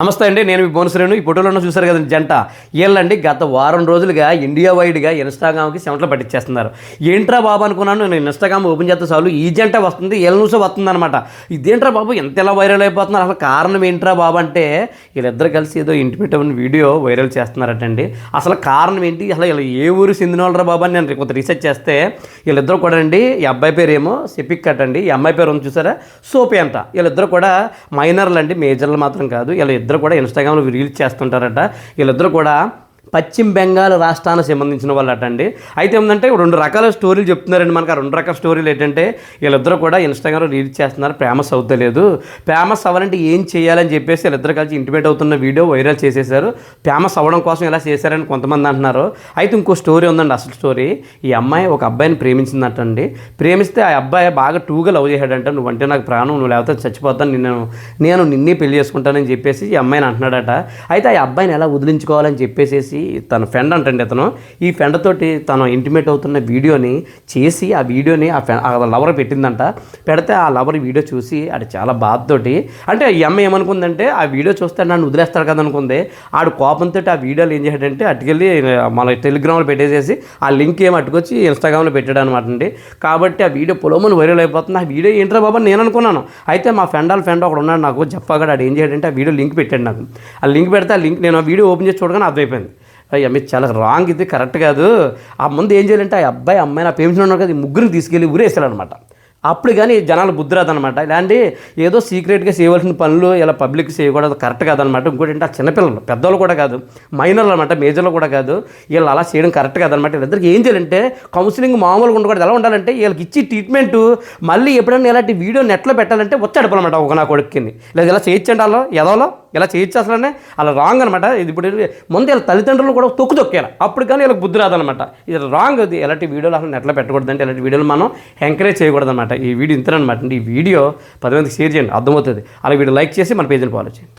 నమస్తే అండి, నేను మీ బోనసరేను. ఈ ఫోటోలో చూసారు కదండి జంట. వీళ్ళండి గత వారం రోజులుగా ఇండియా వైడ్గా ఇన్స్టాగ్రామ్కి చెమటలు పట్టించేస్తున్నారు. ఏంట్రా బాబు అనుకున్నాను. నేను ఇన్స్టాగ్రామ్ ఓపెన్ చేస్తే చాలు ఈ జంట వస్తుంది, వీళ్ళ నుంచి వస్తుంది అనమాట. ఇదేంట్రా బాబు ఎంత ఎలా వైరల్ అయిపోతున్నారు, అసలు కారణం ఏంట్రా బాబు అంటే వీళ్ళిద్దరు కలిసి ఏదో ఇంటిమేట్ వీడియో వైరల్ చేస్తున్నారటండి. అసలు కారణం ఏంటి, అసలు వీళ్ళు ఏ ఊరు చెందిన వాళ్ళరా బాబు అని నేను కొంత రీసెర్చ్ చేస్తే వీళ్ళిద్దరు కూడా అండి, ఈ అబ్బాయి పేరు ఏమో సెపిక్ కట్ అండి, ఈ అమ్మాయి పేరు ఉంది చూసారా సోపి అంట. వీళ్ళిద్దరు కూడా మైనర్లు అండి, మేజర్లు మాత్రం కాదు. వీళ్ళిద్దరు కూడా ఇన్స్టాగ్రామ్లో రీల్స్ చేస్తుంటారట. వీళ్ళిద్దరు కూడా పశ్చిమ బెంగాల్ రాష్ట్రానికి సంబంధించిన వాళ్ళు అటండి. అయితే ఏంటంటే రెండు రకాల స్టోరీలు చెప్తున్నారండి మనకు. ఆ రెండు రకాల స్టోరీలు ఏంటంటే వీళ్ళిద్దరూ కూడా ఇన్స్టాగ్రామ్లో రీల్స్ చేస్తున్నారు, ఫేమస్ అవుతలేదు. ఫేమస్ అవ్వాలంటే ఏం చేయాలని చెప్పేసి వీళ్ళిద్దరు కలిసి ఇంటిమేట్ అవుతున్న వీడియో వైరల్ చేసేసారు. ఫేమస్ అవ్వడం కోసం ఇలా చేశారని కొంతమంది అంటున్నారు. అయితే ఇంకో స్టోరీ ఉందండి, అసలు స్టోరీ. ఈ అమ్మాయి ఒక అబ్బాయిని ప్రేమించిందటండి. ప్రేమిస్తే ఆ అబ్బాయి బాగా టూగా లవ్ చేశాడంట. నువ్వంటే నాకు ప్రాణం, నువ్వు లేకపోతే చచ్చిపోతాను, నేను నిన్నే పెళ్లి చేసుకుంటానని చెప్పేసి ఈ అమ్మాయిని అంటున్నాడట. అయితే ఆ అబ్బాయిని ఎలా వదిలించుకోవాలని చెప్పేసి తన ఫ్రెండ్ అంటండి అతను, ఈ ఫ్రెండ్ తోటి తను ఇంటిమేట్ అవుతున్న వీడియోని చేసి ఆ వీడియోని ఆ లవర్ పెట్టిందంట. పెడితే ఆ లవర్ వీడియో చూసి అది చాలా బాధతోటి, అంటే ఈ అమ్మాయి ఏమనుకుందంటే ఆ వీడియో చూస్తే నన్ను వదిలేస్తాడు కదా అనుకుంది. ఆడు కోపంతో ఆ వీడియోలు ఏం చేశాడంటే అటుకెళ్ళి మన టెలిగ్రామ్లో పెట్టేసేసి ఆ లింక్ ఏమి అట్టుకొచ్చి ఇన్స్టాగ్రామ్లో పెట్టాడు అనమాట అండి. కాబట్టి ఆ వీడియో పొలమును వైరల్ అయిపోతుంది. ఆ వీడియో ఏంట్రా బాబా నేను అనుకున్నాను. అయితే మా ఫ్రెండ్ ఒకడు ఉన్నాడు నాకు చెప్పగాడు, ఆడు ఏం చేయడంటే ఆ వీడియో లింక్ పెట్టాడు నాకు. ఆ లింక్ పెడితే ఆ లింక్ నేను ఆ వీడియో ఓపెన్ చేసి చూడగానే అర్థమైపోయింది, అయ్యా మీరు చాలా రాంగ్, ఇది కరెక్ట్ కాదు. ఆ ముందు ఏం చేయాలంటే ఆ అబ్బాయి అమ్మాయిని ఆ ప్రేమించిన ఉన్నారు కదా, ముగ్గురిని తీసుకెళ్ళి ఊరేసాడనమాట. అప్పుడు కానీ జనాలు బుద్ధి రాదనమాట. ఇలాంటి ఏదో సీక్రెట్గా చేయవలసిన పనులు ఇలా పబ్లిక్ చేయకూడదు, కరెక్ట్ కాదనమాట. ఇంకోటి ఏంటి, ఆ చిన్నపిల్లలు, పెద్దవాళ్ళు కూడా కాదు, మైనర్లు అనమాట, మేజర్లు కూడా కాదు. వీళ్ళు అలా చేయడం కరెక్ట్ కాదనమాట. వీళ్ళిద్దరికి ఏం చేయాలంటే కౌన్సిలింగ్ మామూలుగా ఉండకూడదు. ఎలా ఉండాలంటే వీళ్ళకి ఇచ్చి ట్రీట్మెంట్ మళ్ళీ ఎప్పుడైనా ఇలాంటి వీడియో నెట్లో పెట్టాలంటే వచ్చాడపనమాట. ఒక నా కొడుకుని లేదా ఇలా చేయించండి, అలా ఎదవలో ఇలా చేయొచ్చు, అసలనే అలా రాంగ్ అనమాట. ఇది ఇప్పుడు ముందు వీళ్ళ తల్లిదండ్రులు కూడా తొక్కేయాలి, అప్పుడు కానీ వీళ్ళకి బుద్ధి రాదనమాట. ఇది రాంగ్. అది ఎలాంటి వీడియోలు అసలు నెట్లో పెట్టకూడదు, అంటే ఇలాంటి వీడియోలు మనం ఎంకరేజ్ చేయకూడదు అనమాట. ఈ వీడియో ఇంతనమాట అండి. ఈ వీడియో 10 మందికి షేర్ చేయండి, అర్థమవుతుంది. అలా వీడియో లైక్ చేసి మన పేజీని ఫాలో చేయండి.